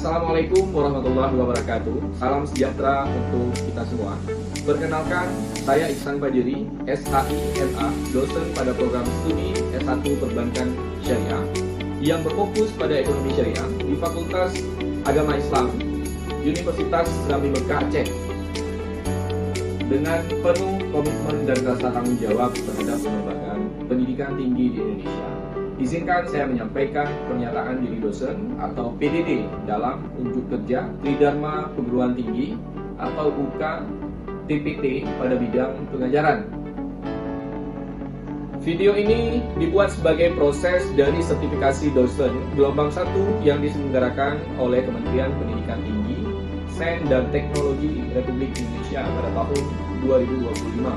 Assalamualaikum warahmatullahi wabarakatuh. Salam sejahtera untuk kita semua. Perkenalkan, saya Iksan Fajri, SHIMA, dosen pada program studi S1 Perbankan Syariah yang berfokus pada ekonomi syariah di Fakultas Agama Islam Universitas Islami Mekah Aceh, dengan penuh komitmen dan rasa tanggung jawab terhadap pengembangan pendidikan tinggi di Indonesia. Izinkan saya menyampaikan pernyataan diri dosen atau PDD dalam unjuk kerja Tridharma Perguruan Tinggi atau UK TPT pada bidang pengajaran. Video ini dibuat sebagai proses dari sertifikasi dosen gelombang 1 yang diselenggarakan oleh Kementerian Pendidikan Tinggi, Sains dan Teknologi Republik Indonesia pada tahun 2025.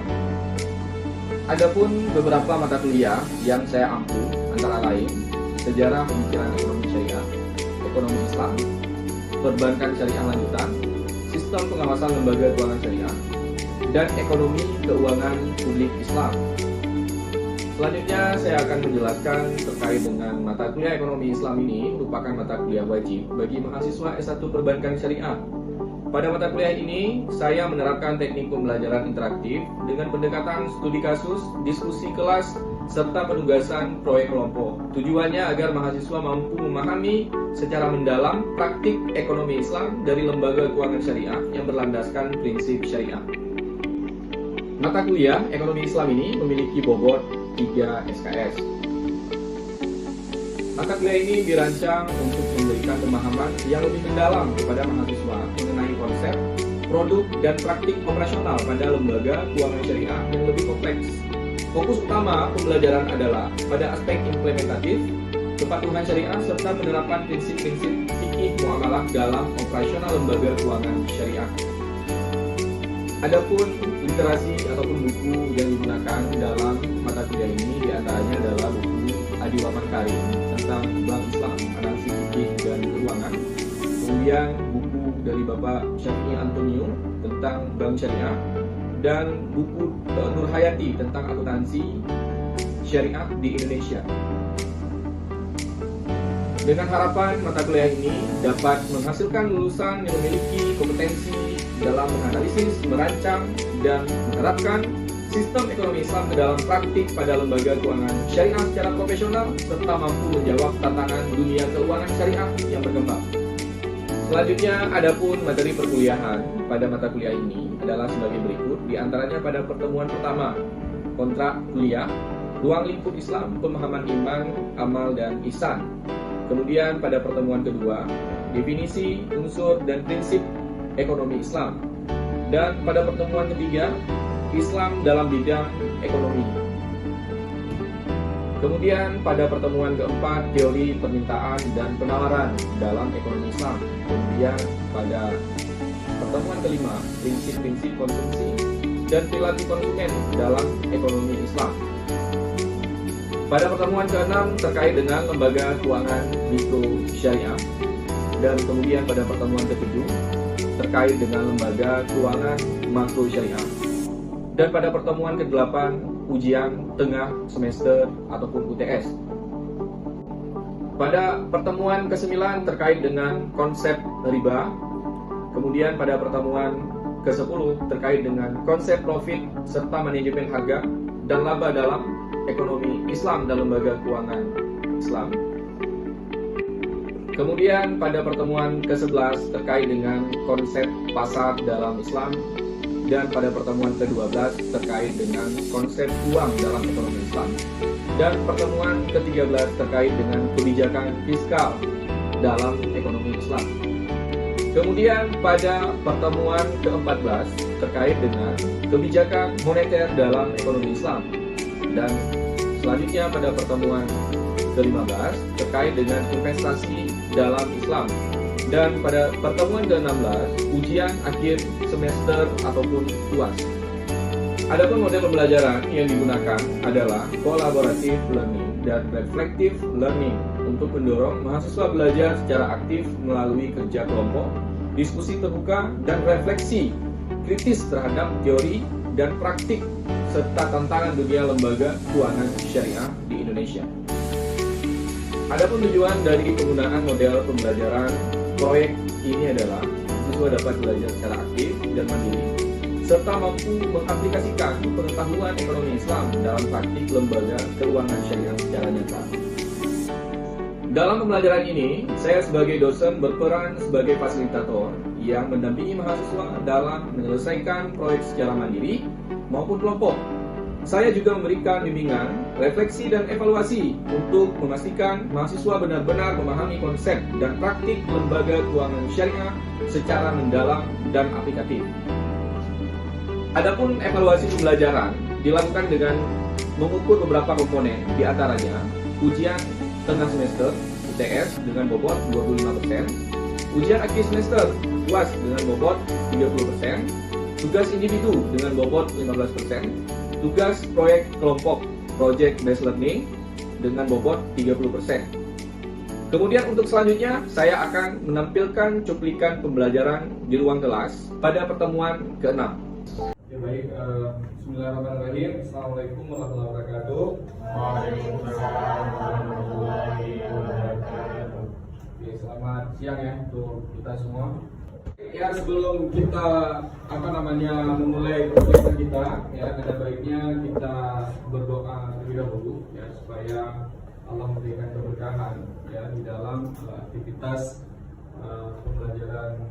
Adapun beberapa mata kuliah yang saya ampu antara lain Sejarah Pemikiran Ekonomi Syariah, Ekonomi Islam, Perbankan Syariah Lanjutan, Sistem Pengawasan Lembaga Keuangan Syariah, dan Ekonomi Keuangan Publik Islam. Selanjutnya saya akan menjelaskan terkait dengan mata kuliah Ekonomi Islam ini merupakan mata kuliah wajib bagi mahasiswa S1 Perbankan Syariah. Pada mata kuliah ini, saya menerapkan teknik pembelajaran interaktif dengan pendekatan studi kasus, diskusi kelas, serta penugasan proyek kelompok. Tujuannya agar mahasiswa mampu memahami secara mendalam praktik ekonomi Islam dari lembaga keuangan syariah yang berlandaskan prinsip syariah. Mata kuliah Ekonomi Islam ini memiliki bobot 3 SKS. Mata kuliah ini dirancang untuk memberikan pemahaman yang lebih mendalam kepada mahasiswa mengenai konsep, produk, dan praktik operasional pada lembaga keuangan syariah yang lebih kompleks. Fokus utama pembelajaran adalah pada aspek implementatif, kepatuhan syariah, serta penerapan prinsip-prinsip fikih muamalah dalam operasional lembaga keuangan syariah. Adapun literasi ataupun buku yang digunakan dalam mata kuliah ini diantaranya adalah buku Adi Waman Karim tentang Bank Islam, Analisis Fikih dan Keuangan. Kemudian buku dari Bapak Syafi'i Antonio tentang Bank Syariah, dan buku Nur Hayati tentang akuntansi syariah di Indonesia. Dengan harapan mata kuliah ini dapat menghasilkan lulusan yang memiliki kompetensi dalam menganalisis, merancang, dan menerapkan sistem ekonomi Islam ke dalam praktik pada lembaga keuangan syariah secara profesional, serta mampu menjawab tantangan dunia keuangan syariah yang berkembang. Selanjutnya, adapun materi perkuliahan pada mata kuliah ini adalah sebagai berikut. Di antaranya pada pertemuan pertama, kontrak kuliah, ruang lingkup Islam, pemahaman iman, amal, dan ihsan. Kemudian pada pertemuan kedua, definisi, unsur, dan prinsip ekonomi Islam. Dan pada pertemuan ketiga, Islam dalam bidang ekonomi. Kemudian pada pertemuan keempat, teori permintaan dan penawaran dalam ekonomi Islam. Kemudian pada pertemuan kelima, prinsip-prinsip konsumsi dan perilaku konsumen dalam ekonomi Islam. Pada pertemuan ke-6 terkait dengan lembaga keuangan mikro syariah. Dan kemudian pada pertemuan ke-7 terkait dengan lembaga keuangan makro syariah. Dan pada pertemuan ke-8 ujian tengah semester ataupun UTS. Pada pertemuan ke-9 terkait dengan konsep riba. Kemudian pada pertemuan ke-10 terkait dengan konsep profit serta manajemen harga dan laba dalam ekonomi Islam dan lembaga keuangan Islam. Kemudian pada pertemuan ke-11 terkait dengan konsep pasar dalam Islam, dan pada pertemuan ke-12 terkait dengan konsep uang dalam ekonomi Islam, dan pertemuan ke-13 terkait dengan kebijakan fiskal dalam ekonomi Islam. Kemudian pada pertemuan ke-14 terkait dengan kebijakan moneter dalam ekonomi Islam, dan selanjutnya pada pertemuan ke-15 terkait dengan investasi dalam Islam, dan pada pertemuan ke-16 ujian akhir semester ataupun UAS. Adapun model pembelajaran yang digunakan adalah collaborative learning dan reflective learning untuk mendorong mahasiswa belajar secara aktif melalui kerja kelompok, diskusi terbuka, dan refleksi kritis terhadap teori dan praktik serta tantangan dunia lembaga keuangan syariah di Indonesia. Adapun tujuan dari penggunaan model pembelajaran proyek ini adalah siswa dapat belajar secara aktif dan mandiri serta mampu mengaplikasikan pengetahuan ekonomi Islam dalam praktik lembaga keuangan syariah secara nyata. Dalam pembelajaran ini, saya sebagai dosen berperan sebagai fasilitator yang mendampingi mahasiswa dalam menyelesaikan proyek secara mandiri maupun kelompok. Saya juga memberikan bimbingan, refleksi, dan evaluasi untuk memastikan mahasiswa benar-benar memahami konsep dan praktik lembaga keuangan syariah secara mendalam dan aplikatif. Adapun evaluasi pembelajaran dilakukan dengan mengukur beberapa komponen, di antaranya ujian tengah semester UTS dengan bobot 25%, ujian akhir semester UAS dengan bobot 30%, tugas individu dengan bobot 15%, tugas proyek kelompok project based learning dengan bobot 30%. Kemudian untuk selanjutnya saya akan menampilkan cuplikan pembelajaran di ruang kelas pada pertemuan ke-6. Ya, baik, bismillahirrahmanirrahim. Assalamualaikum warahmatullahi wabarakatuh. Waalaikumsalam warahmatullahi wabarakatuh. Oke, selamat siang ya untuk kita semua. Ya, sebelum kita memulai pembahasan kita, ya ada baiknya kita berdoa terlebih dahulu ya supaya Allah memberikan keberkahan ya di dalam aktivitas pembelajaran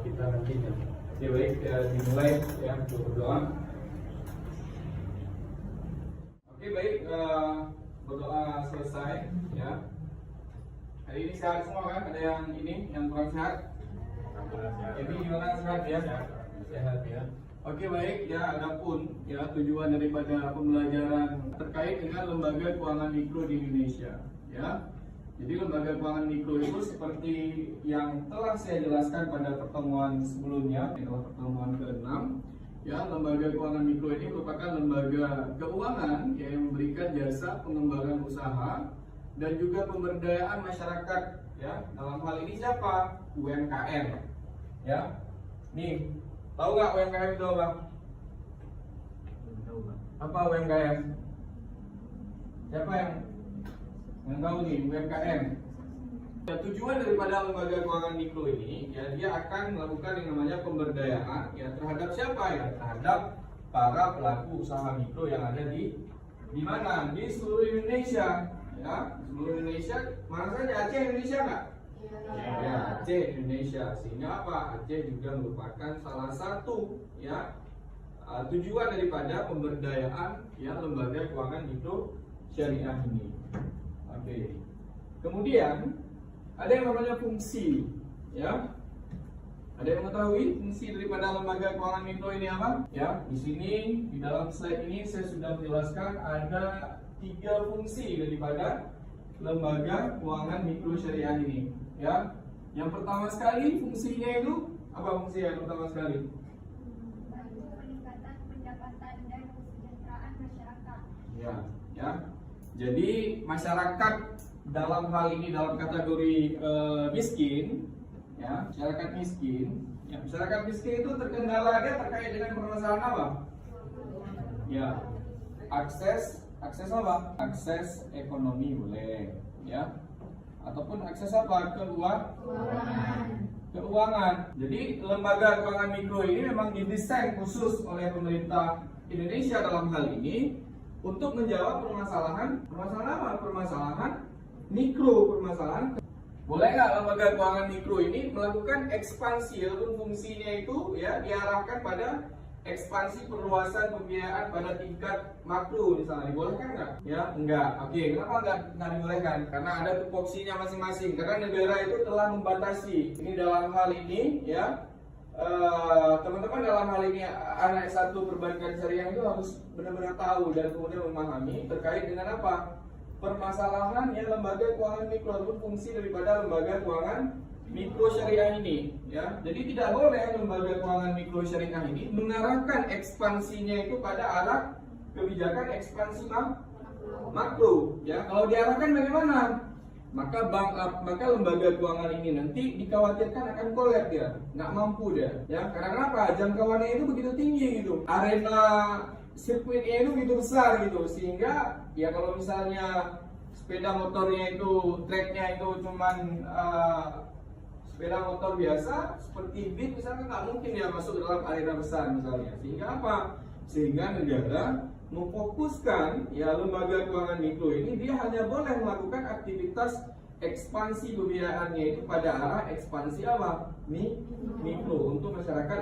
kita nantinya. Oke, baik, dimulai ya untuk berdoa. Oke, baik, berdoa selesai ya. Hari ini sehat semua kan? Ada yang kurang sehat? Ini gimana, sehat ya? Sehat ya. Oke, baik ya. Adapun ya tujuan daripada pembelajaran terkait dengan lembaga keuangan mikro di Indonesia ya. Jadi lembaga keuangan mikro itu seperti yang telah saya jelaskan pada pertemuan sebelumnya, adalah pertemuan ke-6 ya. Lembaga keuangan mikro ini merupakan lembaga keuangan yang memberikan jasa pengembangan usaha dan juga pemberdayaan masyarakat ya. Dalam hal ini siapa? UMKM ya. Nih, tahu nggak UMKM itu apa? Apa UMKM? Siapa yang tahu nih UMKM? Ya, tujuan daripada lembaga keuangan mikro ini ya, dia akan melakukan yang namanya pemberdayaan ya terhadap siapa ya? Terhadap para pelaku usaha mikro yang ada di mana? Di seluruh Indonesia ya. Seluruh Indonesia, mana saja? Aceh Indonesia nggak? Ya, Aceh Indonesia. Sehingga apa? Aceh juga merupakan salah satu ya tujuan daripada pemberdayaan ya lembaga keuangan mikro syariah ini. Oke. Kemudian ada yang namanya fungsi ya. Ada yang mengetahui fungsi daripada lembaga keuangan mikro ini apa? Ya, di sini di dalam slide ini saya sudah menjelaskan ada 3 fungsi daripada lembaga keuangan mikro syariah ini ya. Yang pertama sekali fungsinya itu apa? Fungsi yang pertama sekali Peningkatan pendapatan dan kesejahteraan masyarakat. ya. Jadi masyarakat dalam hal ini dalam kategori miskin ya, masyarakat miskin ya. Masyarakat miskin itu terkendala dia terkait dengan permasalahan apa? Ya, akses apa? Akses ekonomi boleh ya, ataupun akses apa? Keuangan. Jadi lembaga keuangan mikro ini memang didesain khusus oleh pemerintah Indonesia dalam hal ini untuk menjawab permasalahan apa? Permasalahan mikro, permasalahan. Boleh nggak lembaga keuangan mikro ini melakukan ekspansi ataupun fungsinya itu ya diarahkan pada ekspansi perluasan pembiayaan pada tingkat makro misalnya, dibolehkan nggak? Ya, enggak. Oke, kenapa nggak dibolehkan? Karena ada tupoksinya masing-masing. Karena negara itu telah membatasi. Ini dalam hal ini ya, teman-teman dalam hal ini anak S1 perbankan syariah itu harus benar-benar tahu dan kemudian memahami terkait dengan apa? Permasalahan ya lembaga keuangan mikro ataupun fungsi daripada lembaga keuangan mikro syariah ini ya. Jadi tidak boleh lembaga keuangan mikro syariah ini mengarahkan ekspansinya itu pada arah kebijakan ekspansi makro ya. Kalau diarahkan bagaimana? Maka lembaga keuangan ini nanti dikhawatirkan akan kolap dia, nggak mampu dia ya. Karena kenapa? Jangkauannya itu begitu tinggi gitu, arena sirkuitnya itu begitu besar gitu, sehingga ya kalau misalnya sepeda motornya itu tracknya itu cuman sepeda motor biasa seperti Beat misalnya nggak mungkin dia masuk dalam arena besar misalnya. Sehingga apa? Sehingga negara memfokuskan ya lembaga keuangan mikro ini dia hanya boleh melakukan aktivitas ekspansi pembiayaannya itu pada arah ekspansi apa? Mikro untuk masyarakat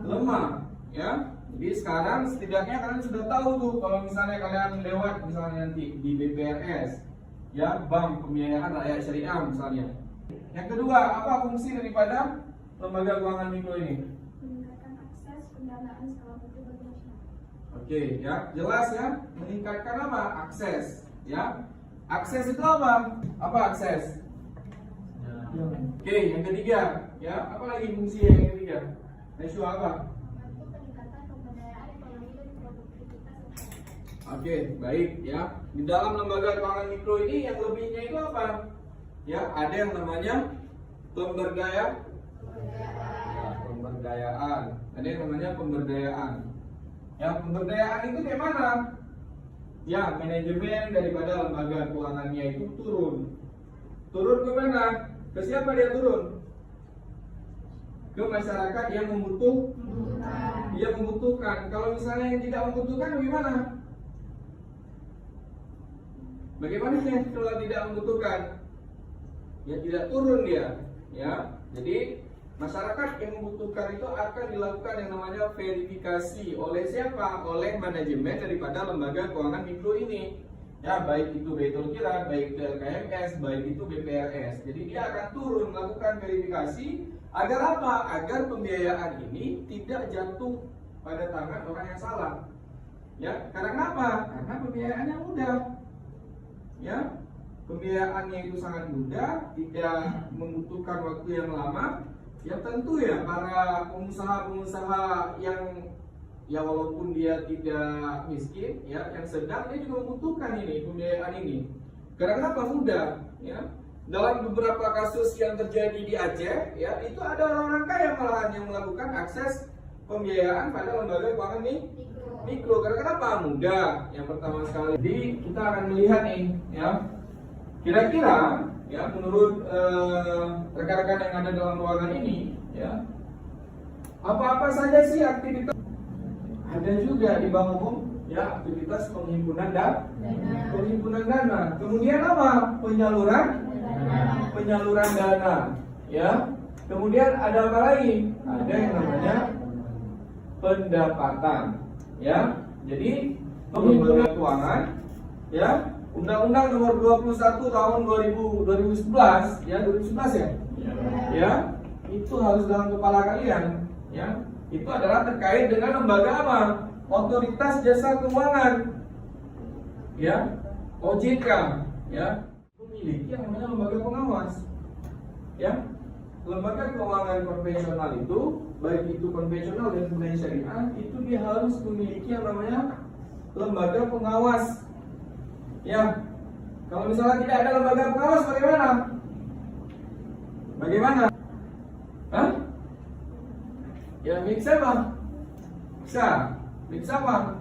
lemah ya. Jadi sekarang setidaknya kalian sudah tahu tuh kalau misalnya kalian lewat misalnya nanti di BPRS ya, Bank Pembiayaan Rakyat Syariah misalnya. Yang kedua, apa fungsi daripada lembaga keuangan mikro ini? Meningkatkan akses pendanaan skala mikro bagi masyarakat. Oke, ya, jelas ya, meningkatkan apa? Akses, ya. Akses itu apa? Apa akses? Oke, yang ketiga, ya, apa lagi fungsi yang ketiga? Isu apa? Membantu peningkatan pemberdayaan ekonomi dan produktivitas masyarakat. Oke, baik ya. Di dalam lembaga keuangan mikro ini yang lebihnya itu apa? Ya, ada yang namanya pemberdayaan. Ada yang namanya pemberdayaan. Ya, pemberdayaan itu kayak mana? Ya, manajemen daripada lembaga keuangannya itu turun. Turun ke mana? Ke siapa dia turun? Ke masyarakat yang membutuhkan. Kalau misalnya yang tidak membutuhkan bagaimana? Bagaimana sih kalau tidak membutuhkan? Ya tidak turun dia, ya. Jadi masyarakat yang membutuhkan itu akan dilakukan yang namanya verifikasi oleh siapa? Oleh manajemen daripada lembaga keuangan mikro ini. Ya, baik itu Baitul Qira, baik itu LKMS, baik itu BPRS. Jadi dia akan turun melakukan verifikasi agar apa? Agar pembiayaan ini tidak jatuh pada tangan orang yang salah. Ya, karena kenapa? Karena pembiayaannya mudah. Ya, pembiayaannya itu sangat mudah, tidak membutuhkan waktu yang lama. Ya tentu ya para pengusaha-pengusaha yang ya walaupun dia tidak miskin, ya yang sedang, dia juga membutuhkan ini pembiayaan ini. Karena kenapa? Mudah. Ya, dalam beberapa kasus yang terjadi di Aceh, ya itu ada orang-orang kaya malahan yang melakukan akses pembiayaan pada lembaga keuangan mikro. Karena kenapa? Mudah. Yang pertama sekali. Jadi kita akan melihat nih, ya. Kira-kira, ya menurut rekan-rekan yang ada dalam ruangan ini, ya, apa-apa saja sih aktivitas? Ada juga di bank umum, ya, aktivitas penghimpunan dana. Kemudian apa? Penyaluran dana, ya. Kemudian ada apa lagi? Ada yang namanya pendapatan, ya. Jadi penghimpunan keuangan, ya. Undang-Undang Nomor 21 Tahun 2011, ya 2011 ya. Ya, itu harus dalam kepala kalian, ya. Itu adalah terkait dengan lembaga apa? Otoritas Jasa Keuangan. Ya, OJK, ya. Memiliki yang namanya lembaga pengawas. Ya. Lembaga keuangan konvensional itu, baik itu konvensional dan kemudian syariah, itu dia harus memiliki yang namanya lembaga pengawas. Ya, kalau misalnya tidak ada lembaga pengawas bagaimana? Bagaimana? Hah? Ya milik siapa? Bisa. Milik siapa?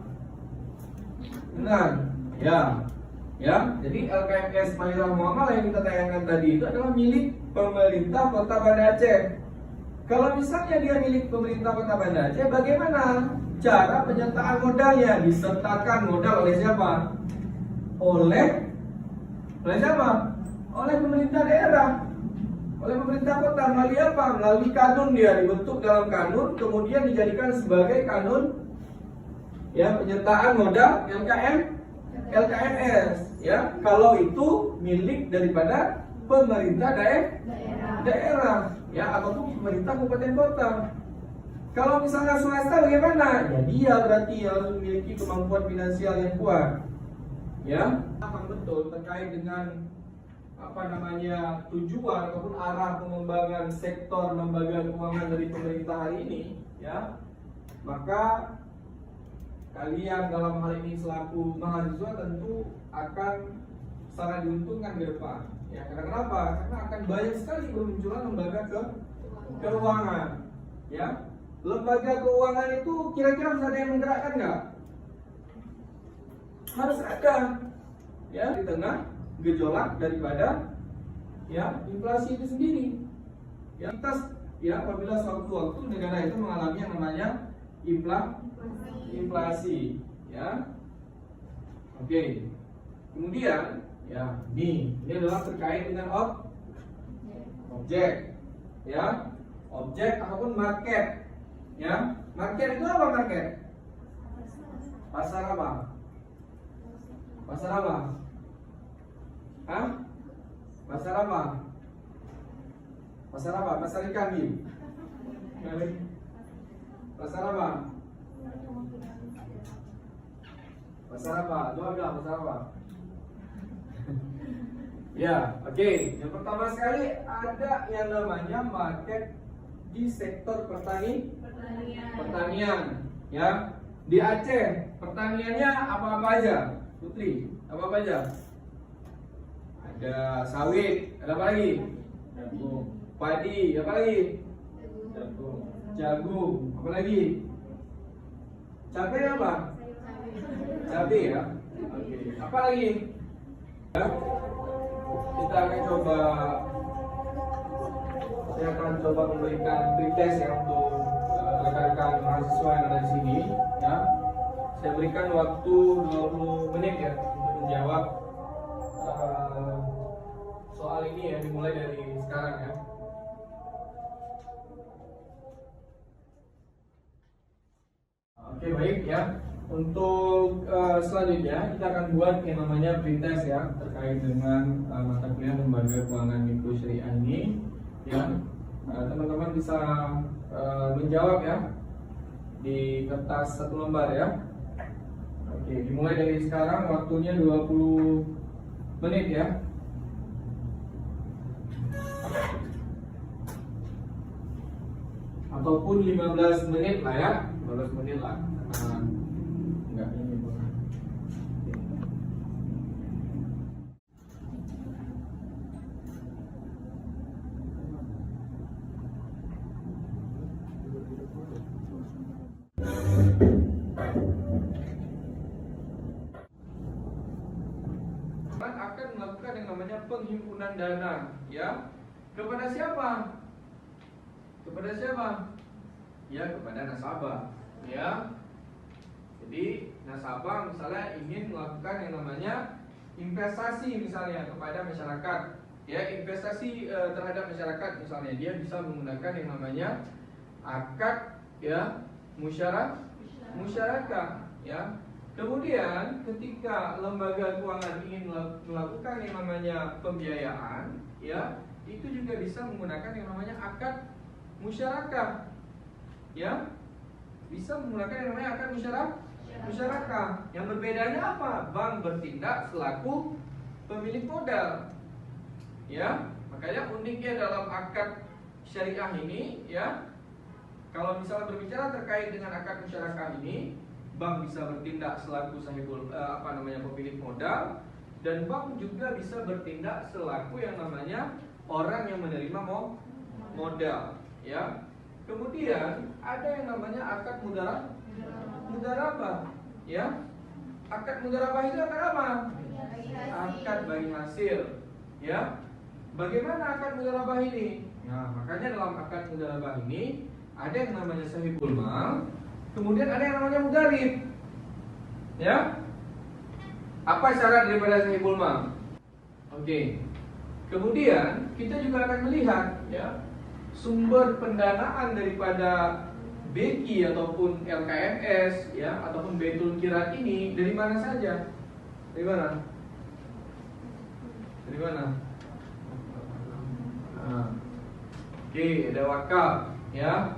Benar. Ya. Jadi LKMS Mahirah Muamalah yang kita tayangkan tadi itu adalah milik pemerintah Kota Banda Aceh. Kalau misalnya dia milik pemerintah Kota Banda Aceh, bagaimana cara penyertaan modalnya? Disertakan modal oleh siapa? Oleh siapa? Oleh pemerintah daerah, oleh pemerintah kota. Melalui apa? Melalui kanun, dia dibentuk dalam kanun, kemudian dijadikan sebagai kanun, ya, penyertaan modal LKMS, ya. Kalau itu milik daripada pemerintah daerah, ya, ataupun pemerintah kabupaten kota. Kalau misalnya swasta bagaimana? Ya dia berarti harus memiliki kemampuan finansial yang kuat. Ya, paham betul terkait dengan apa namanya tujuan ataupun arah pengembangan sektor lembaga keuangan dari pemerintah hari ini, ya. Maka kalian dalam hal ini selaku mahasiswa tentu akan sangat diuntungkan ke depan. Ya, karena kenapa? Karena akan banyak sekali bermunculan lembaga keuangan. Ya, lembaga keuangan itu kira-kira bisa ada yang menggerakkan nggak? Harus ada, ya, di tengah gejolak daripada, ya, inflasi itu sendiri. Ya, apabila suatu waktu negara itu mengalami yang namanya inflasi, ya. Oke. Kemudian, ya, ini adalah terkait dengan objek, ya, objek ataupun market, ya. Market itu apa market? Pasar apa? Pasar apa? Hah? Pasar apa? Pasar apa? Pasar ikan, Bi? Pasar apa? Pasar apa? Coba bilang pasar apa? Ya, oke. Yang pertama sekali ada yang namanya market di sektor pertanian. Ya. Di Aceh, pertaniannya apa-apa aja? Putri, apa-apa aja? Ada sawit, ada apa lagi? Jagung. Padi, apa lagi? Jagung, apa lagi? Cabai apa? Cabai ya. Oke. Apa lagi? Ya. Kita akan coba. Saya akan coba memberikan pretest ya untuk rekan-rekan mahasiswa yang ada di sini. Ya. Saya berikan waktu 20 menit ya untuk menjawab soal ini ya, dimulai dari sekarang ya. Oke, baik ya. Untuk selanjutnya kita akan buat yang namanya pretest ya terkait dengan mata kuliah lembaga keuangan mikro syariah ini ya. Teman-teman bisa menjawab ya di kertas 1 lembar ya. Oke, dimulai dari sekarang, waktunya 20 menit ya. Ataupun 15 menit lah ya. 15 menit lah. Enggak ini bukan. Akan melakukan yang namanya penghimpunan dana ya. Kepada siapa? Kepada siapa? Ya, kepada nasabah ya. Jadi nasabah misalnya ingin melakukan yang namanya investasi misalnya kepada masyarakat ya, investasi terhadap masyarakat misalnya, dia bisa menggunakan yang namanya akad ya musyarakah ya. Kemudian ketika lembaga keuangan ingin melakukan yang namanya pembiayaan ya, itu juga bisa menggunakan yang namanya akad musyarakah ya, bisa menggunakan yang namanya akad musyarakah. Yang berbedanya apa? Bank bertindak selaku pemilik modal ya. Makanya uniknya dalam akad syariah ini ya, kalau misalnya berbicara terkait dengan akad musyarakah ini, bank bisa bertindak selaku sahibul pemilik modal, dan bank juga bisa bertindak selaku yang namanya orang yang menerima modal ya. Kemudian ada yang namanya akad mudarabah ya. Akad mudarabah itu akad apa? Akad bagi hasil ya. Bagaimana akad mudarabah ini? Nah, makanya dalam akad mudarabah ini ada yang namanya sahibul mal, kemudian ada yang namanya mudarib ya. Apa syarat daripada sahibul mal? Oke. Kemudian kita juga akan melihat ya, sumber pendanaan daripada BQ ataupun LKMS ya, ataupun Baitul Qirat ini dari mana saja? Dari mana? Dari mana? Oke, ada wakaf ya.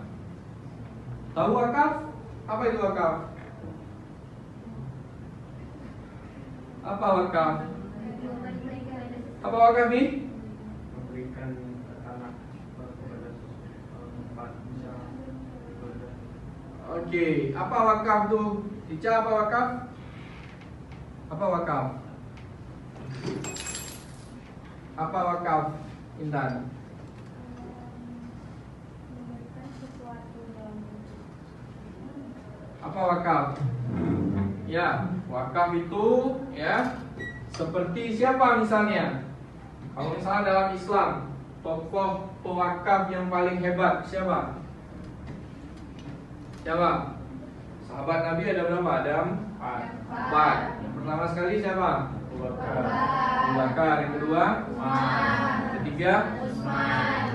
Tahu wakaf? Apa itu wakaf? Apa wakaf? Apa wakaf ini? Memberikan tanah kepada tempat misal. Oke, apa wakaf tuh? Ica, apa wakaf? Apa wakaf? Apa wakaf, Intan? Apa wakaf? Ya, wakaf itu ya seperti siapa misalnya? Kalau misalnya dalam Islam tokoh pewakaf yang paling hebat siapa? Siapa? Sahabat Nabi ada berapa? Ada 4. Yang pertama sekali siapa? Abu Bakar. Yang kedua? Ketiga?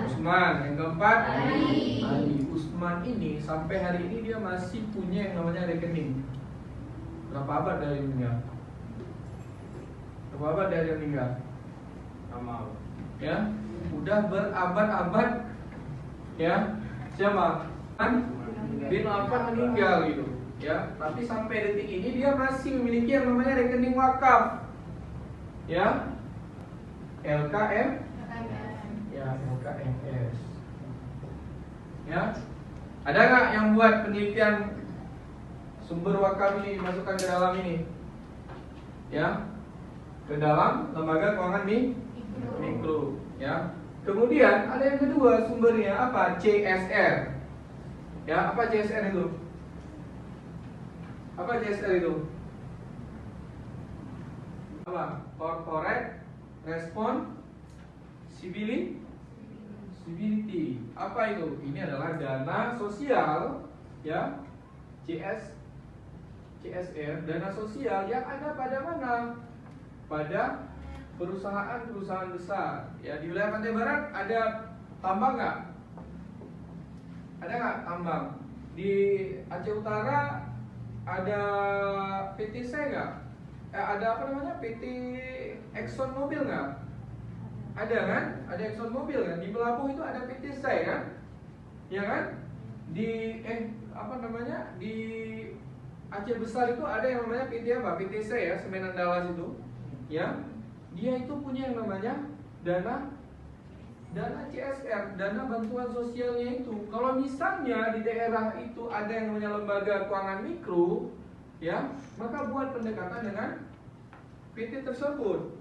Usman. Yang keempat? Ali. Usman ini sampai hari ini dia masih punya yang namanya rekening. Berapa abad dari meninggal? Berapa abad dari meninggal? Sama. Ya, udah berabad-abad. Ya, siapa? Bin Affan meninggal gitu. Ya, tapi sampai detik ini dia masih memiliki yang namanya rekening wakaf. Ya, LKM. Ya, LKMS. Ya, ada nggak yang buat penelitian sumber wakaf ini dimasukkan ke dalam ini? Ya, ke dalam lembaga keuangan mikro. Ya, kemudian ada yang kedua sumbernya apa? CSR. Ya, apa CSR itu? Apa CSR itu? Apa? Corporate Responsibility. Apa itu? Ini adalah dana sosial, ya. CSR, dana sosial yang ada pada mana? Pada perusahaan-perusahaan besar. Ya, di wilayah Pantai Barat ada tambang nggak? Ada nggak tambang? Di Aceh Utara ada PT nggak? Ada apa namanya? PT Exxon Mobil nggak? Ada kan? Ada Exxon Mobil kan? Di Pelabuh itu ada PT kan? Ya kan? Di apa namanya? Di Aceh Besar itu ada yang namanya PT apa? PT ya, Semen Andalas itu. Ya. Dia itu punya yang namanya dana CSR, dana bantuan sosialnya itu. Kalau misalnya di daerah itu ada yang namanya lembaga keuangan mikro, ya, maka buat pendekatan dengan PT tersebut.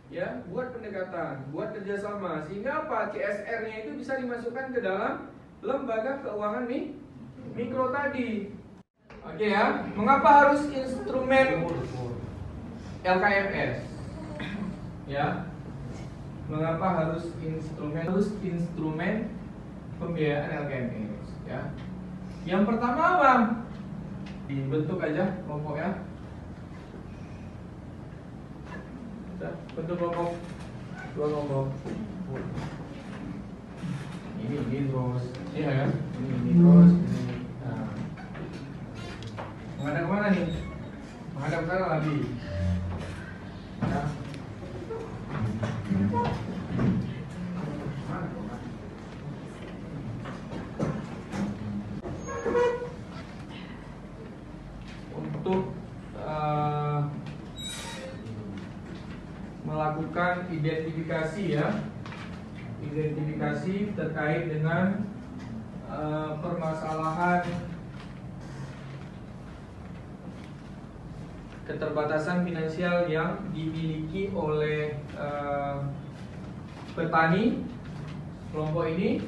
Ya, buat pendekatan, buat kerjasama, sehingga apa? CSR-nya itu bisa dimasukkan ke dalam lembaga keuangan mikro tadi. Oke ya, mengapa harus instrumen LKMS? Ya, mengapa harus instrumen pembiayaan LKMS? Ya, yang pertama apa? Dibentuk aja kelompoknya. Bentuk kelompok, 2 kelompok. Ini terus, iya ya, ini terus, ini. Nah. Menghadap kemana nih? Menghadap ke sana lagi. Ya. Untuk melakukan identifikasi ya, identifikasi terkait dengan permasalahan keterbatasan finansial yang dimiliki oleh petani kelompok ini,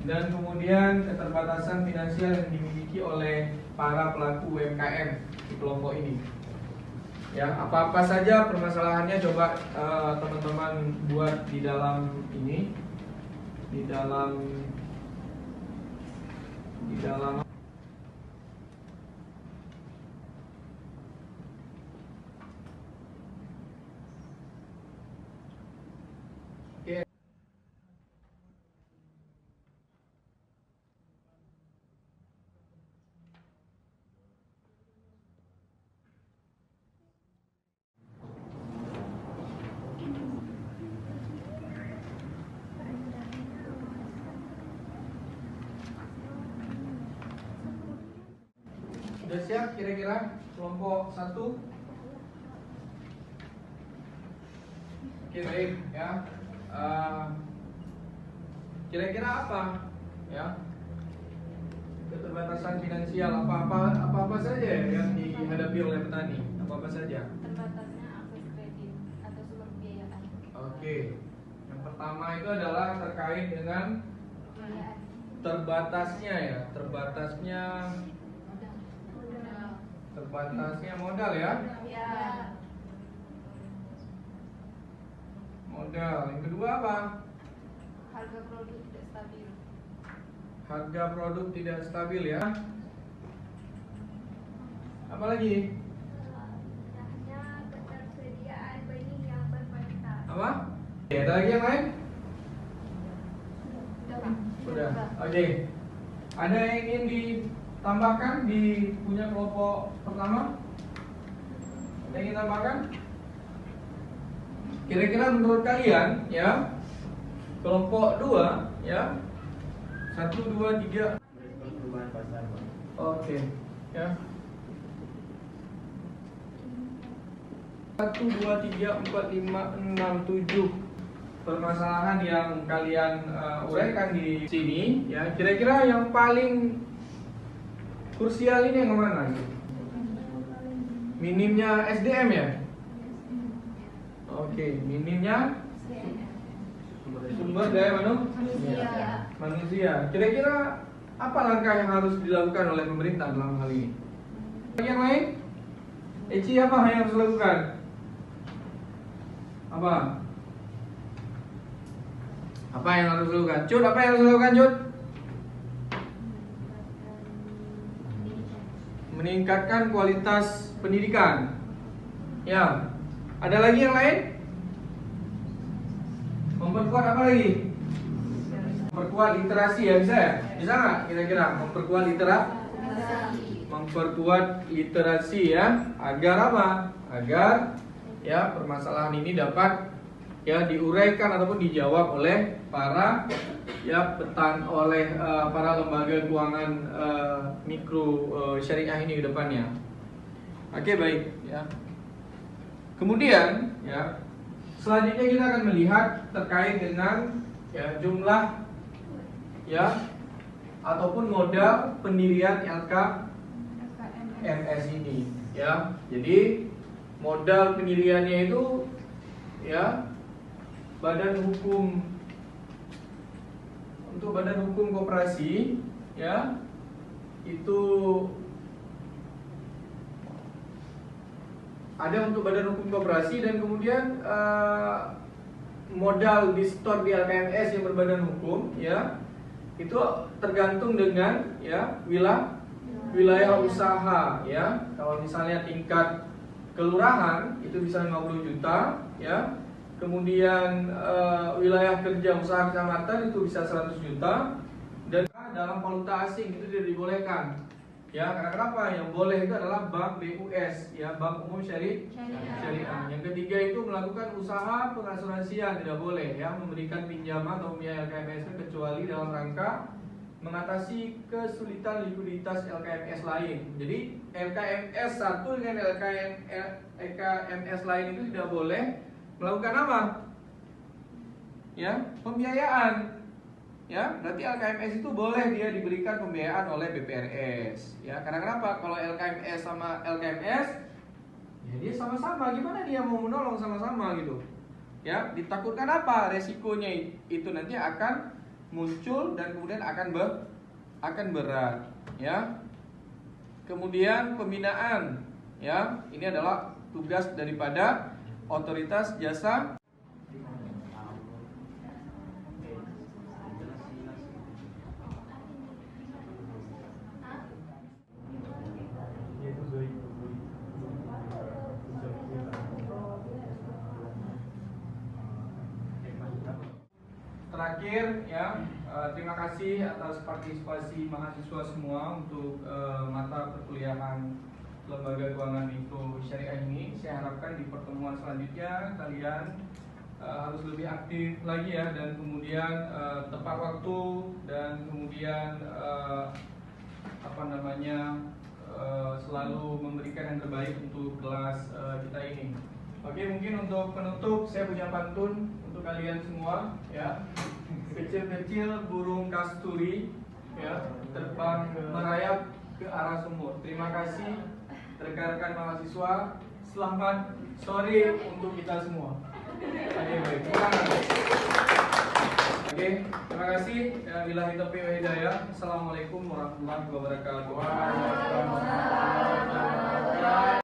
dan kemudian keterbatasan finansial yang dimiliki oleh para pelaku UMKM di kelompok ini. Ya, apa-apa saja permasalahannya coba teman-teman buat di dalam ini, di dalam Sudah siap kira-kira kelompok 1? Oke, baik ya. Kira-kira apa ya? Keterbatasan finansial apa saja yang dihadapi oleh petani? Apa saja? Terbatasnya akses kredit atau sumber pembiayaan. Oke. Yang pertama itu adalah terkait dengan Pembiayaan. terbatasnya ya, terbatasnya modal ya. Ya. Modal. Yang kedua apa? harga produk tidak stabil. Harga produk tidak stabil ya. Apalagi? Rendahnya ketersediaan benih yang berkualitas. Apa? Oke, ada lagi yang lain? Sudah, Pak. Sudah. Oke. Ada yang ingin ditambahkan di punya kelompok pertama? Ada yang ingin tambahkan? Kira-kira menurut kalian ya, kelompok 2 ya, 1, 2, 3. Perubahan pasar, Pak. Oke ya. 1, 2, 3, 4, 5, 6, 7 permasalahan yang kalian uraikan di sini ya. Kira-kira yang paling krusial ini yang mana? Minimnya SDM ya? Oke, minimnya sumber daya manusia. Kira-kira apa langkah yang harus dilakukan oleh pemerintah dalam hal ini? Yang lain? Eci, apa yang harus dilakukan? Apa? Apa yang harus dilakukan? Cut, apa yang harus dilakukan, Cut? Meningkatkan kualitas pendidikan. Ya. Ada lagi yang lain? Memperkuat apa lagi? Memperkuat literasi ya, bisa ya? Bisa nggak kira-kira memperkuat literasi ya, agar apa? Agar ya permasalahan ini dapat ya diuraikan ataupun dijawab oleh para para lembaga keuangan mikro syariah ini ke depannya. Oke, baik ya. Kemudian ya, selanjutnya kita akan melihat terkait dengan ya jumlah ya ataupun modal pendirian LKMS ini ya. Jadi modal pendiriannya itu ya badan hukum koperasi ya, itu ada untuk badan hukum koperasi, dan kemudian modal di store di LKMS yang berbadan hukum ya, itu tergantung dengan ya wilayah usaha ya. Kalau misalnya tingkat kelurahan itu bisa 50 juta ya. Kemudian wilayah kerja usaha kecamatan itu bisa 100 juta. Dan dalam valuta asing itu tidak dibolehkan. Ya, karena kenapa? Yang boleh itu adalah bank BUS ya, Bank Umum Syariah. Yang ketiga itu melakukan usaha pengasuransian, tidak boleh ya, memberikan pinjaman atau biaya LKMS kecuali dalam rangka mengatasi kesulitan likuiditas LKMS lain. Jadi LKMS satu dengan LKMS lain itu tidak boleh melakukan apa? Ya, pembiayaan. Ya, berarti LKMS itu boleh dia diberikan pembiayaan oleh BPRS. Ya, karena kenapa? Kalau LKMS sama LKMS, ya dia sama-sama. Gimana dia mau menolong sama-sama gitu? Ya, ditakutkan apa? Resikonya itu nanti akan muncul dan kemudian akan berat. Ya. Kemudian pembinaan. Ya, ini adalah tugas daripada otoritas jasa. Terakhir ya, terima kasih atas partisipasi mahasiswa semua untuk mata perkuliahan Lembaga Keuangan Mikro Syariah ini. Saya harapkan di pertemuan selanjutnya kalian harus lebih aktif lagi ya, dan kemudian tepat waktu, dan kemudian selalu memberikan yang terbaik untuk kelas kita ini. Oke, mungkin untuk penutup saya punya pantun untuk kalian semua ya. Kecil-kecil burung kasturi ya, terbang merayap ke arah sumur. Terima kasih rekan-rekan mahasiswa. Selamat sore untuk kita semua. Oke, baik. Oke, terima kasih. Billahi taufiq wal hidayah. Assalamualaikum warahmatullahi wabarakatuh.